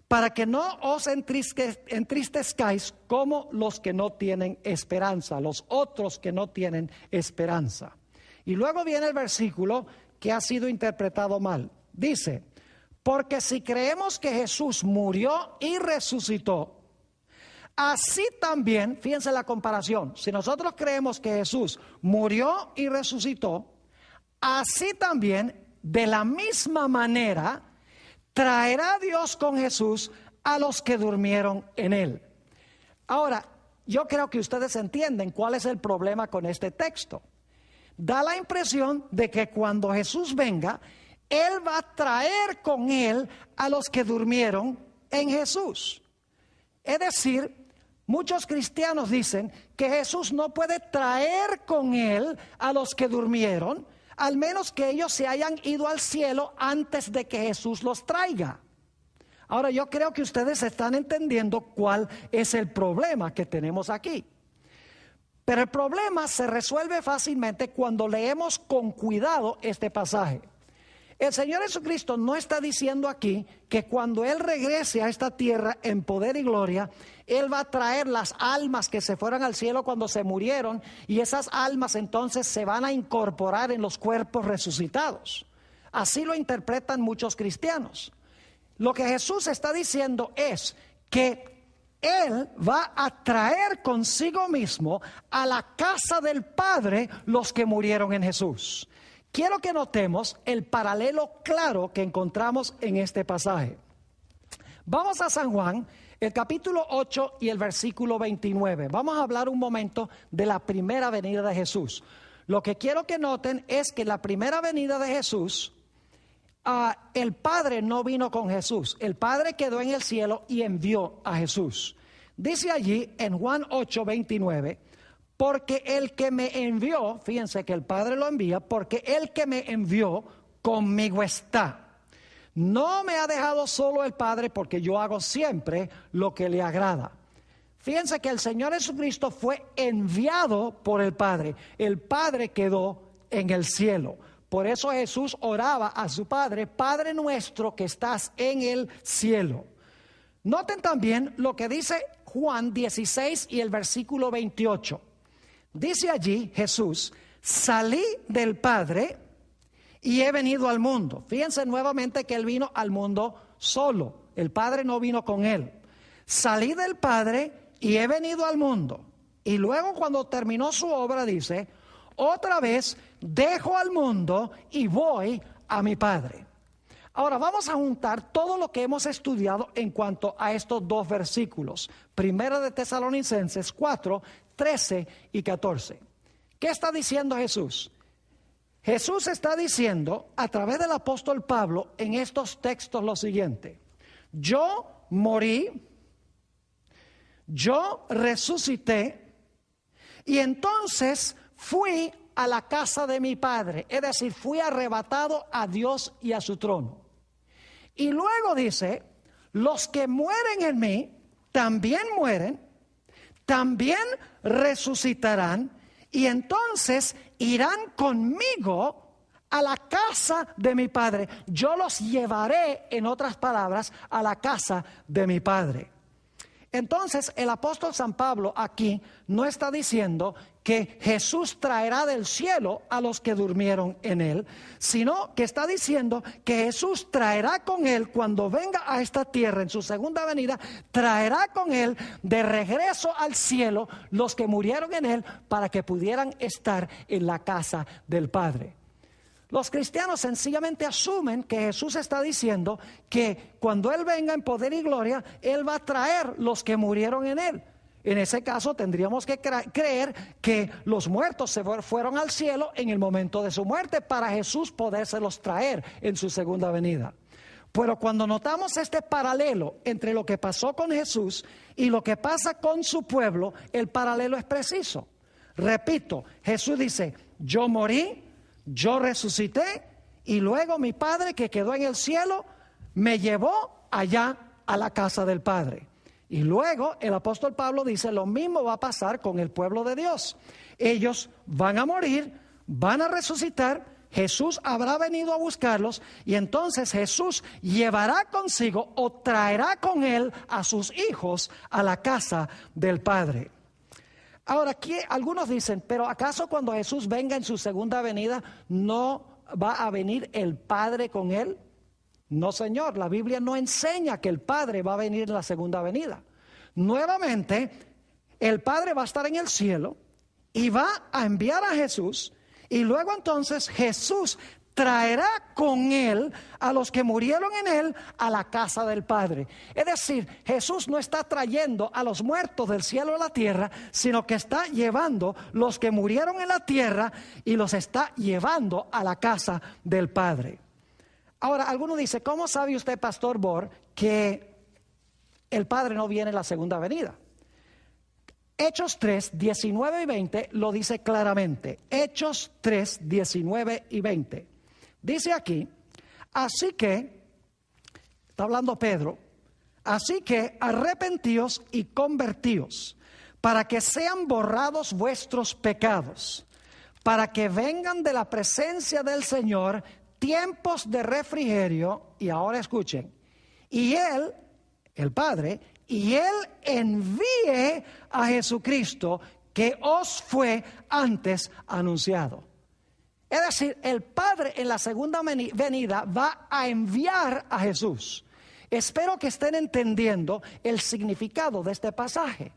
[SPEAKER 2] para que no os entristezcáis como los que no tienen esperanza, los otros que no tienen esperanza. Y luego viene el versículo que ha sido interpretado mal. Dice: porque si creemos que Jesús murió y resucitó, así también, fíjense la comparación, si nosotros creemos que Jesús murió y resucitó, así también, de la misma manera, traerá Dios con Jesús a los que durmieron en él. Ahora, yo creo que ustedes entienden cuál es el problema con este texto. Da la impresión de que cuando Jesús venga, él va a traer con él a los que durmieron en Jesús. Es decir, muchos cristianos dicen que Jesús no puede traer con él a los que durmieron, al menos que ellos se hayan ido al cielo antes de que Jesús los traiga. Ahora, yo creo que ustedes están entendiendo cuál es el problema que tenemos aquí. Pero el problema se resuelve fácilmente cuando leemos con cuidado este pasaje. El Señor Jesucristo no está diciendo aquí que cuando Él regrese a esta tierra en poder y gloria, Él va a traer las almas que se fueron al cielo cuando se murieron, y esas almas entonces se van a incorporar en los cuerpos resucitados. Así lo interpretan muchos cristianos. Lo que Jesús está diciendo es que Él va a traer consigo mismo a la casa del Padre los que murieron en Jesús. Quiero que notemos el paralelo claro que encontramos en este pasaje. Vamos a San Juan, el capítulo 8 y el versículo 29. Vamos a hablar un momento de la primera venida de Jesús. Lo que quiero que noten es que la primera venida de Jesús, el Padre no vino con Jesús. El Padre quedó en el cielo y envió a Jesús. Dice allí en Juan 8, 29... porque el que me envió, fíjense que el Padre lo envía, porque el que me envió conmigo está. No me ha dejado solo el Padre, porque yo hago siempre lo que le agrada. Fíjense que el Señor Jesucristo fue enviado por el Padre. El Padre quedó en el cielo. Por eso Jesús oraba a su Padre: Padre nuestro que estás en el cielo. Noten también lo que dice Juan 16 y el versículo 28. Dice allí Jesús: salí del Padre y he venido al mundo. Fíjense nuevamente que Él vino al mundo solo. El Padre no vino con Él. Salí del Padre y he venido al mundo. Y luego, cuando terminó su obra, dice: otra vez dejo al mundo y voy a mi Padre. Ahora vamos a juntar todo lo que hemos estudiado en cuanto a estos dos versículos. Primero de Tesalonicenses 4, 13 y 14. ¿Qué está diciendo Jesús? Jesús está diciendo a través del apóstol Pablo en estos textos lo siguiente: yo morí, yo resucité y entonces fui a la casa de mi Padre, es decir, fui arrebatado a Dios y a su trono. Y luego dice: los que mueren en mí también mueren, también resucitarán, y entonces irán conmigo a la casa de mi Padre. Yo los llevaré, en otras palabras, a la casa de mi Padre. Entonces, el apóstol San Pablo aquí no está diciendo que Jesús traerá del cielo a los que durmieron en él, sino que está diciendo que Jesús traerá con él, cuando venga a esta tierra en su segunda venida, traerá con él de regreso al cielo los que murieron en él, para que pudieran estar en la casa del Padre. Los cristianos sencillamente asumen que Jesús está diciendo que cuando Él venga en poder y gloria, Él va a traer los que murieron en Él. En ese caso tendríamos que creer que los muertos se fueron al cielo en el momento de su muerte, para Jesús podérselos traer en su segunda venida. Pero cuando notamos este paralelo entre lo que pasó con Jesús y lo que pasa con su pueblo, el paralelo es preciso. Repito, Jesús dice: yo morí, yo resucité, y luego mi Padre que quedó en el cielo me llevó allá a la casa del Padre. Y luego el apóstol Pablo dice: lo mismo va a pasar con el pueblo de Dios. Ellos van a morir, van a resucitar, Jesús habrá venido a buscarlos, y entonces Jesús llevará consigo o traerá con él a sus hijos a la casa del Padre. Ahora, aquí algunos dicen: pero ¿acaso cuando Jesús venga en su segunda venida no va a venir el Padre con él? No, señor, la Biblia no enseña que el Padre va a venir en la segunda venida. Nuevamente, el Padre va a estar en el cielo y va a enviar a Jesús, y luego entonces Jesús traerá con él a los que murieron en él a la casa del Padre. Es decir, Jesús no está trayendo a los muertos del cielo a la tierra, sino que está llevando los que murieron en la tierra y los está llevando a la casa del Padre. Ahora, alguno dice: ¿cómo sabe usted, Pastor Bor, que el Padre no viene en la segunda venida? Hechos 3, 19 y 20 lo dice claramente. Hechos 3, 19 y 20. Dice aquí: así que, está hablando Pedro, así que arrepentíos y convertíos, para que sean borrados vuestros pecados, para que vengan de la presencia del Señor tiempos de refrigerio. Y ahora escuchen: y Él, el Padre, y Él envíe a Jesucristo, que os fue antes anunciado. Es decir, el Padre en la segunda venida va a enviar a Jesús. Espero que estén entendiendo el significado de este pasaje.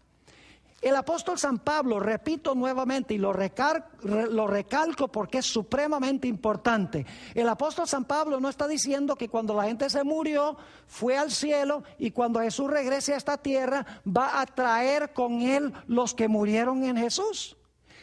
[SPEAKER 2] El apóstol San Pablo, repito nuevamente y lo recalco porque es supremamente importante. El apóstol San Pablo no está diciendo que cuando la gente se murió, fue al cielo, y cuando Jesús regrese a esta tierra va a traer con él los que murieron en Jesús.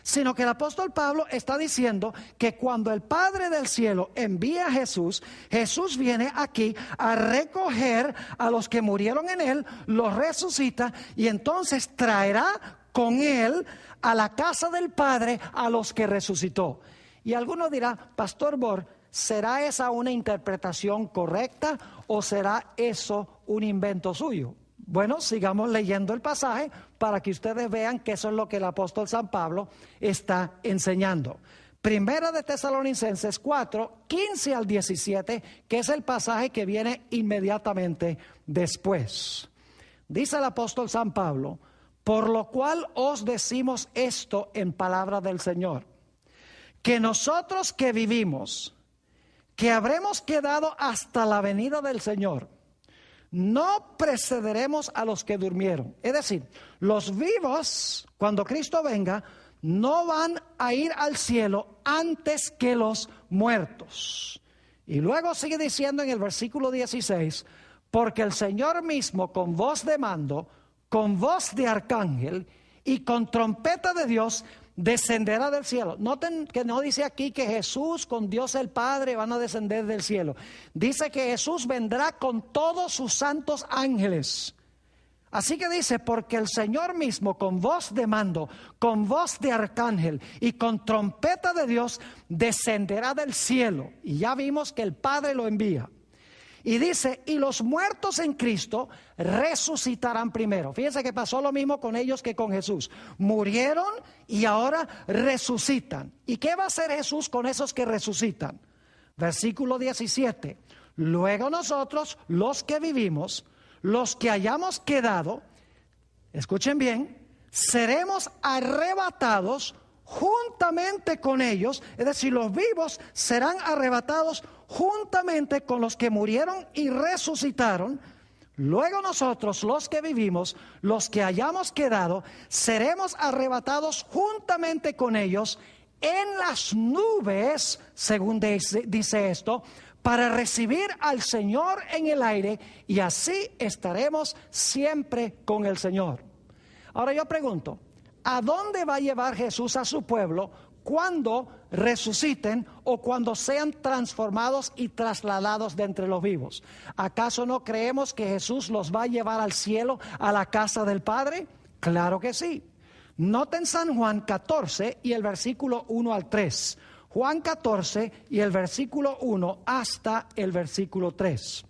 [SPEAKER 2] Sino que el apóstol Pablo está diciendo que cuando el Padre del cielo envía a Jesús, Jesús viene aquí a recoger a los que murieron en él, los resucita, y entonces traerá con él a la casa del Padre a los que resucitó. Y alguno dirá: Pastor Bor, ¿será esa una interpretación correcta o será eso un invento suyo? Bueno, sigamos leyendo el pasaje para que ustedes vean que eso es lo que el apóstol San Pablo está enseñando. Primera de Tesalonicenses 4, 15 al 17, que es el pasaje que viene inmediatamente después. Dice el apóstol San Pablo: por lo cual os decimos esto en palabra del Señor, que nosotros que vivimos, que habremos quedado hasta la venida del Señor, no precederemos a los que durmieron. Es decir, los vivos, cuando Cristo venga, no van a ir al cielo antes que los muertos. Y luego sigue diciendo en el versículo 16: porque el Señor mismo, con voz de mando, con voz de arcángel y con trompeta de Dios, descenderá del cielo. Noten que no dice aquí que Jesús con Dios el Padre van a descender del cielo. Dice que Jesús vendrá con todos sus santos ángeles. Así que dice: porque el Señor mismo, con voz de mando, con voz de arcángel y con trompeta de Dios, descenderá del cielo. Y ya vimos que el Padre lo envía. Y dice: y los muertos en Cristo resucitarán primero. Fíjense que pasó lo mismo con ellos que con Jesús. Murieron y ahora resucitan. ¿Y qué va a hacer Jesús con esos que resucitan? Versículo 17. Luego nosotros, los que vivimos, los que hayamos quedado, escuchen bien, seremos arrebatados juntamente con ellos, es decir, los vivos serán arrebatados juntamente con los que murieron y resucitaron. Luego nosotros, los que vivimos, los que hayamos quedado, seremos arrebatados juntamente con ellos en las nubes, según dice esto, para recibir al Señor en el aire, y así estaremos siempre con el Señor. Ahora yo pregunto, ¿a dónde va a llevar Jesús a su pueblo cuando resuciten o cuando sean transformados y trasladados de entre los vivos? ¿Acaso no creemos que Jesús los va a llevar al cielo, a la casa del Padre? Claro que sí. Noten San Juan 14 y el versículo 1 al 3. Juan 14 y el versículo 1 hasta el versículo 3.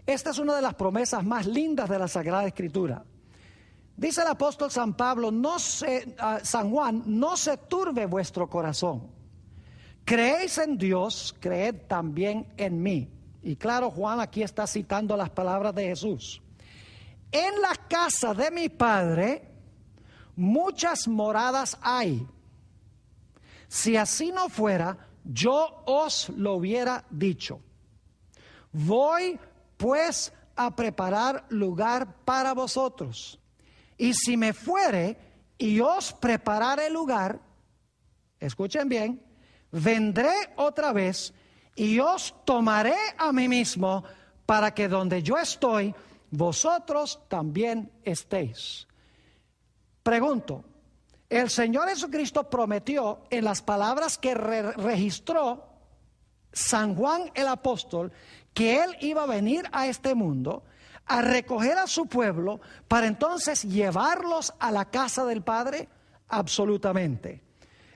[SPEAKER 2] Esta es una de las promesas más lindas de la Sagrada Escritura. Dice el apóstol San Pablo, San Juan, no se turbe vuestro corazón. Creéis en Dios, creed también en mí. Y claro, Juan aquí está citando las palabras de Jesús. En la casa de mi Padre muchas moradas hay. Si así no fuera, yo os lo hubiera dicho. Voy pues a preparar lugar para vosotros. Y si me fuere y os preparare lugar, escuchen bien, vendré otra vez y os tomaré a mí mismo, para que donde yo estoy, vosotros también estéis. Pregunto, el Señor Jesucristo prometió en las palabras que registró San Juan el apóstol, que Él iba a venir a este mundo a recoger a su pueblo para entonces llevarlos a la casa del Padre. Absolutamente.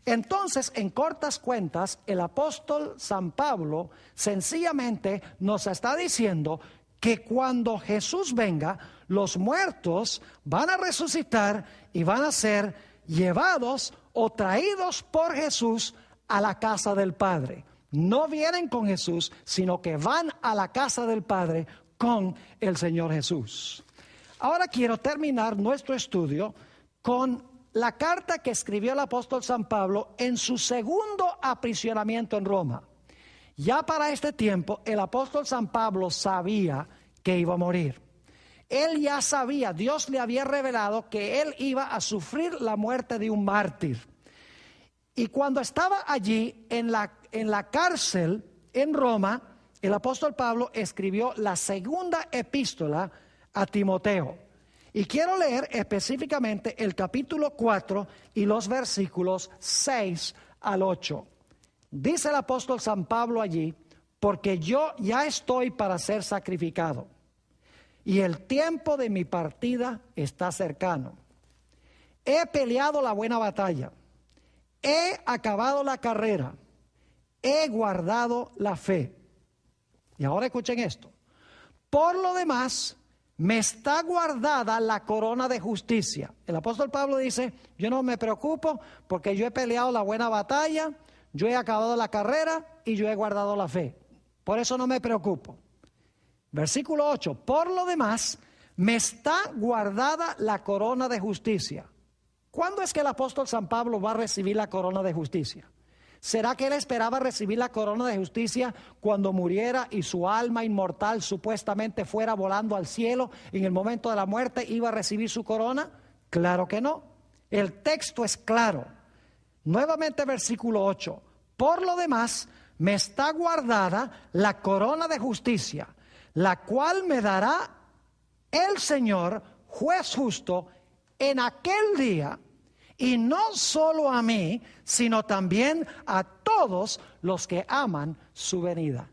[SPEAKER 2] Entonces, en cortas cuentas, el apóstol San Pablo sencillamente nos está diciendo que cuando Jesús venga, los muertos van a resucitar y van a ser llevados o traídos por Jesús a la casa del Padre. No vienen con Jesús, sino que van a la casa del Padre con el Señor Jesús. Ahora quiero terminar nuestro estudio con la carta que escribió el apóstol San Pablo en su segundo aprisionamiento en Roma. Ya para este tiempo el apóstol San Pablo sabía que iba a morir. Él ya sabía, Dios le había revelado que él iba a sufrir la muerte de un mártir. Y cuando estaba allí en la cárcel en Roma, el apóstol Pablo escribió la segunda epístola a Timoteo. Y quiero leer específicamente el capítulo 4 y los versículos 6 al 8. Dice el apóstol San Pablo allí: porque yo ya estoy para ser sacrificado, y el tiempo de mi partida está cercano. He peleado la buena batalla, he acabado la carrera, he guardado la fe. Y ahora escuchen esto: por lo demás, me está guardada la corona de justicia. El apóstol Pablo dice: yo no me preocupo porque yo he peleado la buena batalla, yo he acabado la carrera y yo he guardado la fe. Por eso no me preocupo. Versículo 8: por lo demás, me está guardada la corona de justicia. ¿Cuándo es que el apóstol San Pablo va a recibir la corona de justicia? ¿Será que él esperaba recibir la corona de justicia cuando muriera y su alma inmortal supuestamente fuera volando al cielo? En el momento de la muerte iba a recibir su corona. Claro que no. El texto es claro. Nuevamente versículo 8: por lo demás, me está guardada la corona de justicia, la cual me dará el Señor, juez justo, en aquel día. Y no solo a mí, sino también a todos los que aman su venida.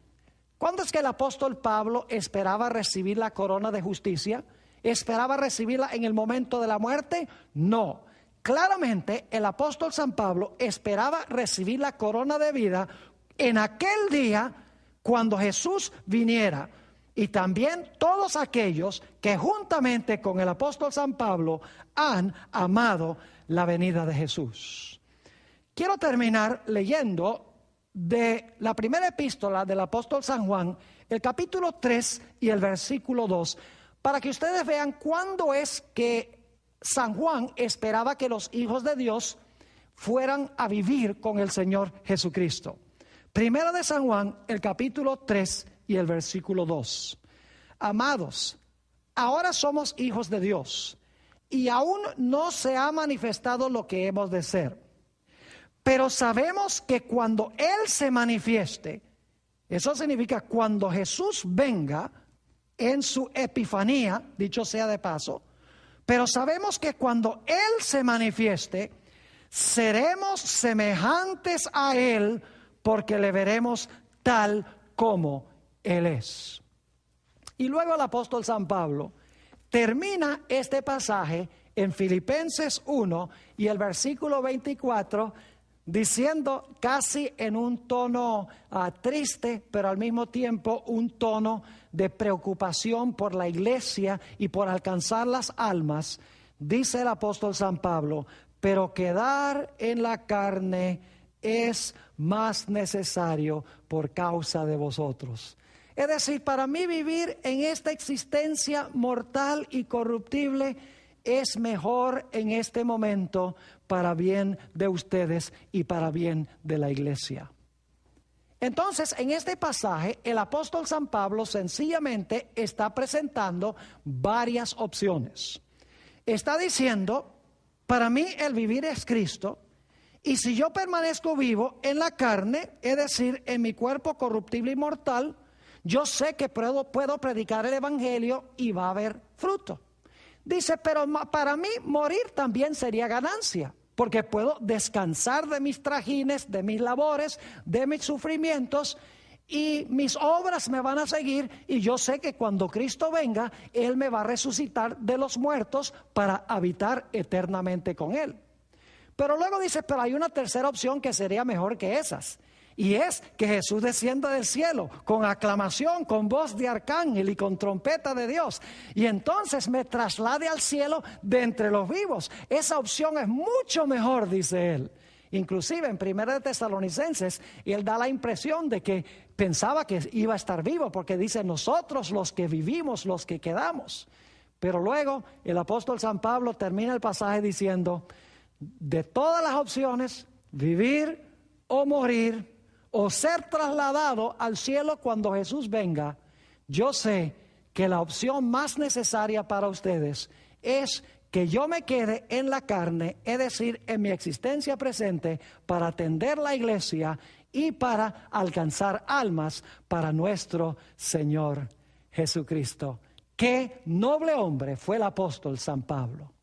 [SPEAKER 2] ¿Cuándo es que el apóstol Pablo esperaba recibir la corona de justicia? ¿Esperaba recibirla en el momento de la muerte? No. Claramente el apóstol San Pablo esperaba recibir la corona de vida en aquel día cuando Jesús viniera. Y también todos aquellos que juntamente con el apóstol San Pablo han amado la venida de Jesús. Quiero terminar leyendo de la primera epístola del apóstol San Juan, el capítulo 3 y el versículo 2, para que ustedes vean cuándo es que San Juan esperaba que los hijos de Dios fueran a vivir con el Señor Jesucristo. Primera de San Juan, el capítulo 3 y el versículo 2. Amados, ahora somos hijos de Dios y aún no se ha manifestado lo que hemos de ser. Pero sabemos que cuando Él se manifieste, eso significa cuando Jesús venga en su epifanía, dicho sea de paso, pero sabemos que cuando Él se manifieste, seremos semejantes a Él porque le veremos tal como Él es. Y luego el apóstol San Pablo termina este pasaje en Filipenses 1 y el versículo 24, diciendo casi en un tono triste, pero al mismo tiempo un tono de preocupación por la iglesia y por alcanzar las almas, dice el apóstol San Pablo: pero quedar en la carne es más necesario por causa de vosotros. Es decir, para mí vivir en esta existencia mortal y corruptible es mejor en este momento para bien de ustedes y para bien de la iglesia. Entonces, en este pasaje, el apóstol San Pablo sencillamente está presentando varias opciones. Está diciendo: para mí el vivir es Cristo, y si yo permanezco vivo en la carne, es decir, en mi cuerpo corruptible y mortal, yo sé que puedo predicar el evangelio y va a haber fruto. Dice, pero para mí morir también sería ganancia, porque puedo descansar de mis trajines, de mis labores, de mis sufrimientos, y mis obras me van a seguir, y yo sé que cuando Cristo venga, Él me va a resucitar de los muertos para habitar eternamente con Él. Pero luego dice, pero hay una tercera opción que sería mejor que esas. Y es que Jesús descienda del cielo con aclamación, con voz de arcángel y con trompeta de Dios. Y entonces me traslade al cielo de entre los vivos. Esa opción es mucho mejor, dice él. Inclusive en 1 Tesalonicenses, él da la impresión de que pensaba que iba a estar vivo, porque dice, nosotros los que vivimos, los que quedamos. Pero luego el apóstol San Pablo termina el pasaje diciendo, de todas las opciones, vivir o morir, o ser trasladado al cielo cuando Jesús venga, yo sé que la opción más necesaria para ustedes es que yo me quede en la carne, es decir, en mi existencia presente, para atender la iglesia y para alcanzar almas para nuestro Señor Jesucristo. Qué noble hombre fue el apóstol San Pablo.